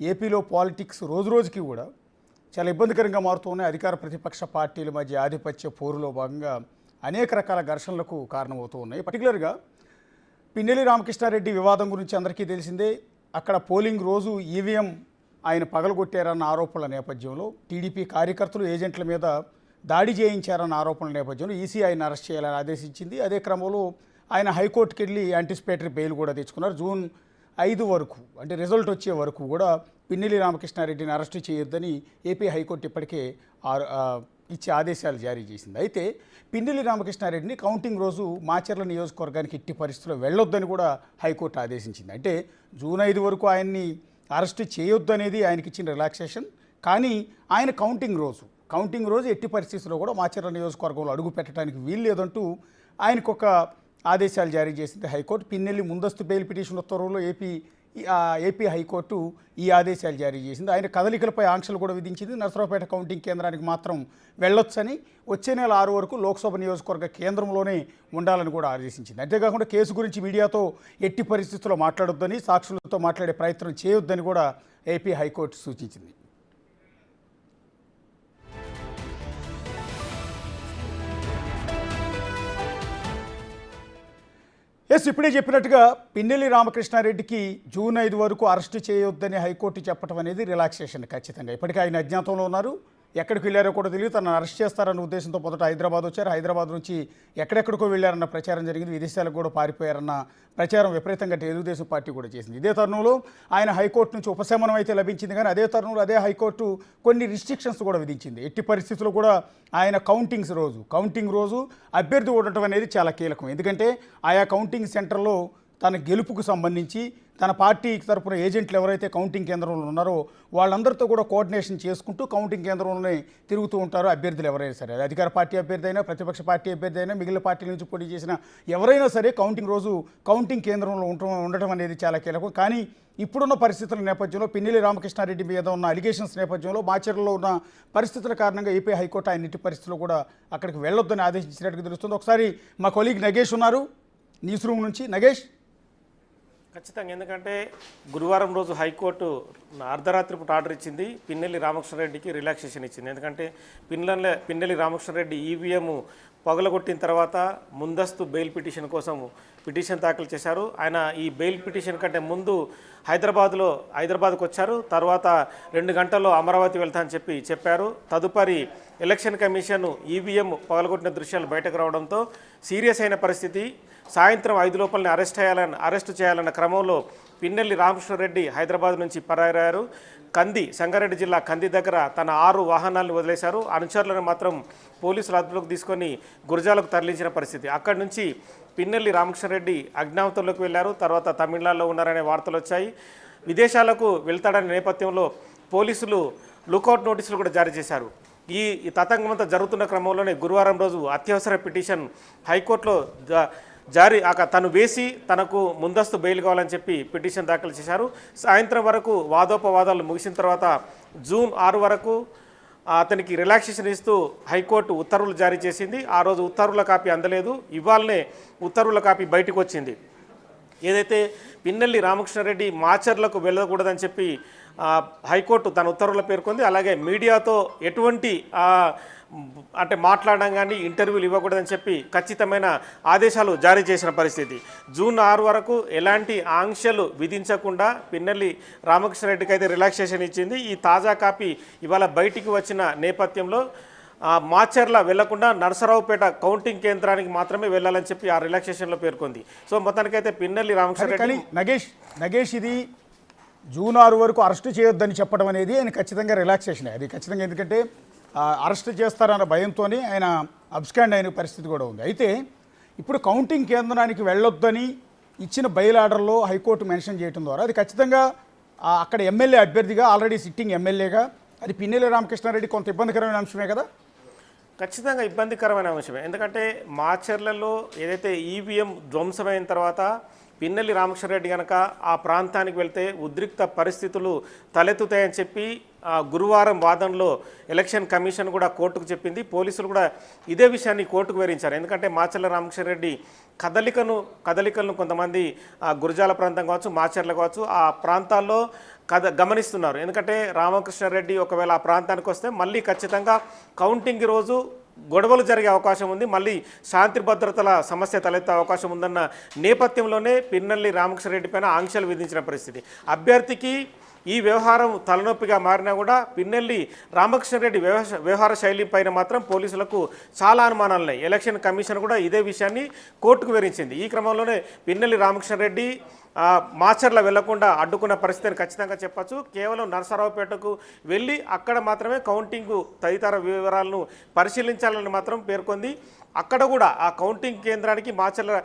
ఏపీలో పాలిటిక్స్ రోజురోజుకి కూడా చాలా ఇబ్బందికరంగా మారుతున్నాయి. అధికార ప్రతిపక్ష పార్టీల మధ్య ఆధిపత్య పోరులో భాగంగా అనేక రకాల ఘర్షణలకు కారణమవుతూ ఉన్నాయి. పర్టికులర్గా పిన్నెల్లి రామకృష్ణారెడ్డి వివాదం గురించి అందరికీ తెలిసిందే. అక్కడ పోలింగ్ రోజు ఈవీఎం ఆయన పగలగొట్టారన్న ఆరోపణల నేపథ్యంలో, టీడీపీ కార్యకర్తలు ఏజెంట్ల మీద దాడి చేయించారన్న ఆరోపణల నేపథ్యంలో ఈసీ ఆయన అరెస్ట్ చేయాలని ఆదేశించింది. అదే క్రమంలో ఆయన హైకోర్టుకి వెళ్ళి యాంటిసిపేటరీ బెయిల్ కూడా తెచ్చుకున్నారు. జూన్ 5 వరకు, అంటే రిజల్ట్ వచ్చే వరకు కూడా పిన్నెల్లి రామకృష్ణారెడ్డిని అరెస్టు చేయొద్దని ఏపీ హైకోర్టు ఇప్పటికే ఇచ్చే ఆదేశాలు జారీ చేసింది. అయితే పిన్నెల్లి రామకృష్ణారెడ్డిని కౌంటింగ్ రోజు మాచర్ల నియోజకవర్గానికి ఎట్టి పరిస్థితుల్లో వెళ్ళొద్దని కూడా హైకోర్టు ఆదేశించింది. అంటే జూన్ 5 వరకు ఆయన్ని అరెస్టు చేయొద్దు అనేది ఆయనకి ఇచ్చిన రిలాక్సేషన్. కానీ ఆయన కౌంటింగ్ రోజు ఎట్టి పరిస్థితుల్లో కూడా మాచర్ల నియోజకవర్గంలో అడుగు పెట్టడానికి వీలు లేదంటూ ఆయనకొక ఆదేశాలు జారీ చేసింది హైకోర్టు. పిన్నెల్లి ముందస్తు బెయిల్ పిటిషన్ ఉత్తర్వుల్లో ఏపీ హైకోర్టు ఈ ఆదేశాలు జారీ చేసింది. ఆయన కదలికలపై ఆంక్షలు కూడా విధించింది. నరసరావుపేట కౌంటింగ్ కేంద్రానికి మాత్రం వెళ్ళొచ్చని, వచ్చే నెల 6 వరకు లోక్సభ నియోజకవర్గ కేంద్రంలోనే ఉండాలని కూడా ఆదేశించింది. అంతేకాకుండా కేసు గురించి మీడియాతో ఎట్టి పరిస్థితుల్లో మాట్లాడొద్దని, సాక్షులతో మాట్లాడే ప్రయత్నం చేయొద్దని కూడా ఏపీ హైకోర్టు సూచించింది. ఇప్పుడే చెప్పినట్టుగా పిన్నెల్లి రామకృష్ణారెడ్డికి జూన్ 5 వరకు అరెస్టు చేయొద్దని హైకోర్టు చెప్పడం అనేది రిలాక్సేషన్ ఖచ్చితంగా. ఇప్పటికే ఆయన అజ్ఞాతంలో ఉన్నారు. ఎక్కడికి వెళ్ళారో కూడా తెలియదు. తనను అరెస్ట్ చేస్తారన్న ఉద్దేశంతో మొదట హైదరాబాద్ వచ్చారు. హైదరాబాద్ నుంచి ఎక్కడెక్కడికో వెళ్ళారన్న ప్రచారం జరిగింది. విదేశాలకు కూడా పారిపోయారన్న ప్రచారం విపరీతంగా తెలుగుదేశం పార్టీ కూడా చేసింది. ఇదే తరుణంలో ఆయన హైకోర్టు నుంచి ఉపశమనం అయితే లభించింది. కానీ అదే తరుణంలో అదే హైకోర్టు కొన్ని రిస్ట్రిక్షన్స్ కూడా విధించింది. ఎట్టి పరిస్థితుల్లో కూడా ఆయన కౌంటింగ్ రోజు అభ్యర్థి ఉండటం అనేది చాలా కీలకం. ఎందుకంటే ఆయా కౌంటింగ్ సెంటర్లో తన గెలుపుకు సంబంధించి తన పార్టీ తరపున ఏజెంట్లు ఎవరైతే కౌంటింగ్ కేంద్రంలో ఉన్నారో వాళ్ళందరితో కూడా కోఆర్డినేషన్ చేసుకుంటూ కౌంటింగ్ కేంద్రంలోనే తిరుగుతూ ఉంటారు అభ్యర్థులు ఎవరైనా సరే. అది అధికార పార్టీ అభ్యర్థి అయినా, ప్రతిపక్ష పార్టీ అభ్యర్థి అయినా, మిగిలిన పార్టీల నుంచి పోటీ చేసిన ఎవరైనా సరే కౌంటింగ్ రోజు కౌంటింగ్ కేంద్రంలో ఉండటం అనేది చాలా కీలకం. కానీ ఇప్పుడున్న పరిస్థితుల నేపథ్యంలో, పిన్నెల్లి రామకృష్ణారెడ్డి మీద ఉన్న అలిగేషన్స్ నేపథ్యంలో, మాచర్లలో ఉన్న పరిస్థితుల కారణంగా ఏపీ హైకోర్టు ఆయన ఇంటి పరిస్థితుల్లో కూడా అక్కడికి వెళ్ళొద్దని ఆదేశించినట్టుగా తెలుస్తుంది. ఒకసారి మా కొలీగ్ నగేష్ ఉన్నారు న్యూస్ రూమ్ నుంచి. నగేష్. ఖచ్చితంగా, ఎందుకంటే గురువారం రోజు హైకోర్టు అర్ధరాత్రి పూట ఆర్డర్ ఇచ్చింది. పిన్నెల్లి రామకృష్ణారెడ్డికి రిలాక్సేషన్ ఇచ్చింది. ఎందుకంటే పిన్నెల్లి రామకృష్ణారెడ్డి ఈవీఎం పగలగొట్టిన తర్వాత ముందస్తు బెయిల్ పిటిషన్ కోసం పిటిషన్ దాఖలు చేశారు. ఆయన ఈ బెయిల్ పిటిషన్ కంటే ముందు హైదరాబాద్కు వచ్చారు. తర్వాత 2 గంటల్లో అమరావతి వెళ్తా అని చెప్పారు. తదుపరి ఎలక్షన్ కమిషన్ ఈవీఎం పగలగొట్టిన దృశ్యాలు బయటకు రావడంతో సీరియస్ అయిన పరిస్థితి. సాయంత్రం 5 లోపలనే అరెస్టు చేయాలన్న క్రమంలో పిన్నెల్లి రామకృష్ణారెడ్డి హైదరాబాద్ నుంచి పరారయ్యారు. సంగారెడ్డి జిల్లా కంది దగ్గర తన 6 వాహనాలను వదిలేశారు. అనుచరులను మాత్రం పోలీసులు అదుపులోకి తీసుకొని గురజాలకు తరలించిన పరిస్థితి. అక్కడి నుంచి పిన్నెల్లి రామకృష్ణారెడ్డి అజ్ఞాతంలోకి వెళ్ళారు. తర్వాత తమిళనాడులో ఉన్నారనే వార్తలు వచ్చాయి. విదేశాలకు వెళ్తాడనే నేపథ్యంలో పోలీసులు లుకౌట్ నోటీసులు కూడా జారీ చేశారు. ఈ తతంగమంతా జరుగుతున్న క్రమంలోనే గురువారం రోజు అత్యవసర పిటిషన్ హైకోర్టులో తను వేసి తనకు ముందస్తు బెయిల్ కావాలని పిటిషన్ దాఖలు చేశారు. సాయంత్రం వరకు వాదోపవాదాలు ముగిసిన తర్వాత జూన్ 6 వరకు అతనికి రిలాక్సేషన్ ఇస్తూ హైకోర్టు ఉత్తర్వులు జారీ చేసింది. ఆ రోజు ఉత్తర్వుల కాపీ అందలేదు. ఇవాళనే ఉత్తర్వుల కాపీ బయటకు వచ్చింది. ఏదైతే పిన్నెల్లి రామకృష్ణారెడ్డి మాచర్లకు వెళ్ళకూడదని హైకోర్టు తన ఉత్తర్వులు పేర్కొంది. అలాగే మీడియాతో ఎటువంటి మాట్లాడడం కానీ ఇంటర్వ్యూలు ఇవ్వకూడదని ఖచ్చితమైన ఆదేశాలు జారీ చేసిన పరిస్థితి. జూన్ 6 వరకు ఎలాంటి ఆంక్షలు విధించకుండా పిన్నెల్లి రామకృష్ణారెడ్డికి అయితే రిలాక్సేషన్ ఇచ్చింది. ఈ తాజా కాపీ ఇవాళ బయటికి వచ్చిన నేపథ్యంలో మాచర్ల వెళ్లకుండా నరసరావుపేట కౌంటింగ్ కేంద్రానికి మాత్రమే వెళ్ళాలని ఆ రిలాక్సేషన్లో పేర్కొంది. సో మొత్తానికైతే పిన్నెల్లి రామకృష్ణారెడ్డి నగేష్ ఇది జూన్ 6 వరకు అరెస్టు చేయొద్దని చెప్పడం అనేది ఆయన ఖచ్చితంగా రిలాక్సేషన్. అది ఖచ్చితంగా, ఎందుకంటే అరెస్ట్ చేస్తారన్న భయంతోనే ఆయన అబ్స్కాండ్ అయిన పరిస్థితి కూడా ఉంది. అయితే ఇప్పుడు కౌంటింగ్ కేంద్రానికి వెళ్ళొద్దని ఇచ్చిన బెయిల్ ఆర్డర్లో హైకోర్టు మెన్షన్ చేయడం ద్వారా అది ఖచ్చితంగా అక్కడ ఎమ్మెల్యే అభ్యర్థిగా, ఆల్రెడీ సిట్టింగ్ ఎమ్మెల్యేగా అది పిన్నెల్లి రామకృష్ణారెడ్డి కొంత ఇబ్బందికరమైన అంశమే కదా. ఖచ్చితంగా ఇబ్బందికరమైన అంశమే. ఎందుకంటే మాచర్లలో ఏదైతే ఈవీఎం ధ్వంసమైన తర్వాత పిన్నెల్లి రామకృష్ణారెడ్డి కనుక ఆ ప్రాంతానికి వెళ్తే ఉద్రిక్త పరిస్థితులు తలెత్తుతాయని గురువారం వాదనలో ఎలక్షన్ కమిషన్ కూడా కోర్టుకు చెప్పింది. పోలీసులు కూడా ఇదే విషయాన్ని కోర్టుకు వివరించారు. ఎందుకంటే మాచర్ల రామకృష్ణారెడ్డి కదలికలను కొంతమంది గురజాల ప్రాంతం కావచ్చు, మాచర్ల కావచ్చు, ఆ ప్రాంతాల్లో గమనిస్తున్నారు. ఎందుకంటే రామకృష్ణారెడ్డి ఒకవేళ ఆ ప్రాంతానికి వస్తే మళ్ళీ ఖచ్చితంగా కౌంటింగ్ రోజు గొడవలు జరిగే అవకాశం ఉంది, మళ్ళీ శాంతి భద్రతల సమస్య తలెత్తే అవకాశం ఉందన్న నేపథ్యంలోనే పిన్నెల్లి రామకృష్ణారెడ్డి పైన ఆంక్షలు విధించిన పరిస్థితి. అభ్యర్థికి ఈ వ్యవహారం తలనొప్పిగా మారినా కూడా పిన్నెల్లి రామకృష్ణారెడ్డి వ్యవహార శైలి పైన మాత్రం పోలీసులకు చాలా అనుమానాలు ఉన్నాయి. ఎలక్షన్ కమిషన్ కూడా ఇదే విషయాన్ని కోర్టుకు వివరించింది. ఈ క్రమంలోనే పిన్నెల్లి రామకృష్ణారెడ్డి మాచర్ల వెళ్లకుండా అడ్డుకున్న పరిస్థితిని ఖచ్చితంగా చెప్పచ్చు. కేవలం నరసరావుపేటకు వెళ్ళి అక్కడ మాత్రమే కౌంటింగ్ తదితర వివరాలను పరిశీలించాలని మాత్రం పేర్కొంది. అక్కడ కూడా ఆ కౌంటింగ్ కేంద్రానికి మాచర్ల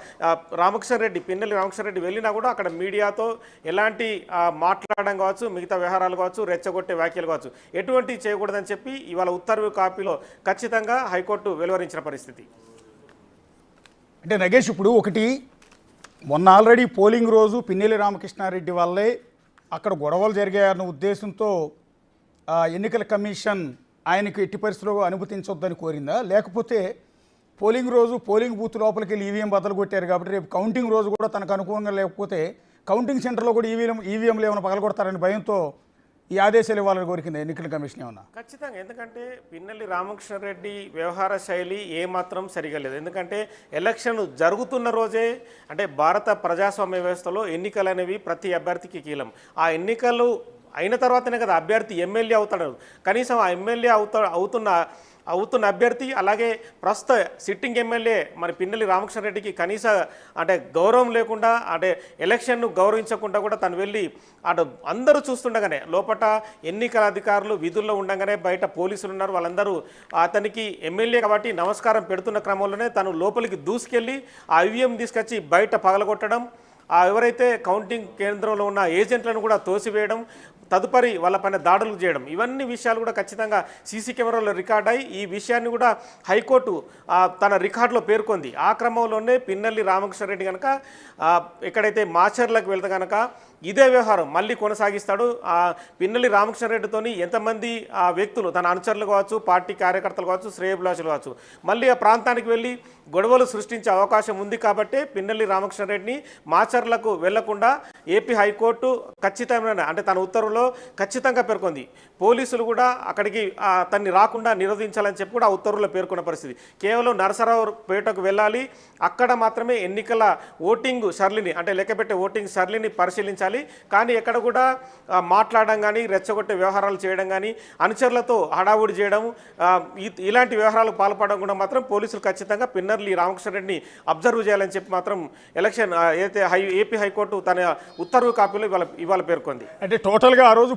రామకృష్ణారెడ్డి పిన్నెల్లి రామకృష్ణారెడ్డి వెళ్ళినా కూడా అక్కడ మీడియాతో ఎలాంటి మాట్లాడడం కావచ్చు, మిగతా వ్యవహారాలు కావచ్చు, రెచ్చగొట్టే వ్యాఖ్యలు కావచ్చు ఎటువంటివి చేయకూడదని చెప్పి ఇవాళ ఉత్తర్వు కాపీలో ఖచ్చితంగా హైకోర్టు వెలువరించిన పరిస్థితి. అంటే నగేష్, ఇప్పుడు ఒకటి మొన్న ఆల్రెడీ పోలింగ్ రోజు పిన్నెల్లి రామకృష్ణారెడ్డి వల్లే అక్కడ గొడవలు జరిగాయన్న ఉద్దేశంతో ఎన్నికల కమిషన్ ఆయనకు ఎట్టి పరిస్థితుల్లో అనుమతించొద్దని కోరిందా, లేకపోతే పోలింగ్ రోజు పోలింగ్ బూత్ లోపలికి వెళ్ళి ఈవీఎం బద్దలు కొట్టారు కాబట్టి రేపు కౌంటింగ్ రోజు కూడా తనకు అనుకూలంగా లేకపోతే కౌంటింగ్ సెంటర్లో కూడా ఈవీఎంలు ఏమైనా పగలగొడతారని భయంతో ఈ ఆదేశాలు ఇవ్వాలని కోరికింది ఎన్నికల కమిషన్ ఏమన్నా? ఖచ్చితంగా. ఎందుకంటే పిన్నెల్లి రామకృష్ణారెడ్డి వ్యవహార శైలి ఏమాత్రం సరిగా లేదు. ఎందుకంటే ఎలక్షన్ జరుగుతున్న రోజే, అంటే భారత ప్రజాస్వామ్య వ్యవస్థలో ఎన్నికలు అనేవి ప్రతి అభ్యర్థికి కీలం. ఆ ఎన్నికలు అయిన తర్వాతనే కదా అభ్యర్థి ఎమ్మెల్యే అవుతాడు. కనీసం ఆ ఎమ్మెల్యే అవుతున్న అభ్యర్థి అలాగే ప్రస్తుత సిట్టింగ్ ఎమ్మెల్యే మరి పిన్నెల్లి రామకృష్ణారెడ్డికి కనీస అంటే గౌరవం లేకుండా, అంటే ఎలక్షన్ను గౌరవించకుండా కూడా తను వెళ్ళి అటు అందరూ చూస్తుండగానే లోపల ఎన్నికల అధికారులు విధుల్లో ఉండగానే బయట పోలీసులు ఉన్నారు, వాళ్ళందరూ అతనికి ఎమ్మెల్యే కాబట్టి నమస్కారం పెడుతున్న క్రమంలోనే తను లోపలికి దూసుకెళ్ళి ఆ ఈవీఎం తీసుకొచ్చి బయట పగలగొట్టడం, ఎవరైతే కౌంటింగ్ కేంద్రంలో ఉన్న ఏజెంట్లను కూడా తోసివేయడం, తదుపరి వాళ్ళపైన దాడులు చేయడం, ఇవన్నీ విషయాలు కూడా ఖచ్చితంగా సీసీ కెమెరాలో రికార్డ్ అయ్యి ఈ విషయాన్ని కూడా హైకోర్టు తన రికార్డులో పేర్కొంది. ఆ క్రమంలోనే పిన్నెల్లి రామకృష్ణారెడ్డి కనుక ఎక్కడైతే మాచర్లకు వెళ్తే కనుక ఇదే వ్యవహారం మళ్ళీ కొనసాగిస్తాడు. పిన్నెల్లి రామకృష్ణారెడ్డితోని ఎంతమంది వ్యక్తులు తన అనుచరులు కావచ్చు, పార్టీ కార్యకర్తలు కావచ్చు, శ్రేయభిలాషులు కావచ్చు మళ్ళీ ఆ ప్రాంతానికి వెళ్ళి గొడవలు సృష్టించే అవకాశం ఉంది కాబట్టి పిన్నెల్లి రామకృష్ణారెడ్డిని మాచర్లకు వెళ్లకుండా ఏపీ హైకోర్టు ఖచ్చితమైన అంటే తన ఉత్తర్వులో ఖచ్చితంగా పేర్కొంది. పోలీసులు కూడా అక్కడికి తన్ని రాకుండా నిరోధించాలని చెప్పి కూడా ఆ ఉత్తర్వులో పేర్కొన్న పరిస్థితి. కేవలం నరసరావుపేటకు వెళ్ళాలి, అక్కడ మాత్రమే ఎన్నికల ఓటింగ్ సర్లిని అంటే లెక్కపెట్టే ఓటింగ్ సర్లిని పరిశీలించాలి. కానీ ఎక్కడ కూడా మాట్లాడడం కానీ, రెచ్చగొట్టే వ్యవహారాలు చేయడం కానీ, అనుచరులతో హడావుడి చేయడం, ఇలాంటి వ్యవహారాలకు పాల్పడడం కూడా మాత్రం పోలీసులు ఖచ్చితంగా పిన్నెల్లి రామకృష్ణారెడ్డిని అబ్జర్వ్ చేయాలని చెప్పి మాత్రం ఎలక్షన్ ఏపీ హైకోర్టు తన ఉత్తర్వు కాపీలో ఇవాళ పేర్కొంది. అంటే టోటల్గా ఆ రోజు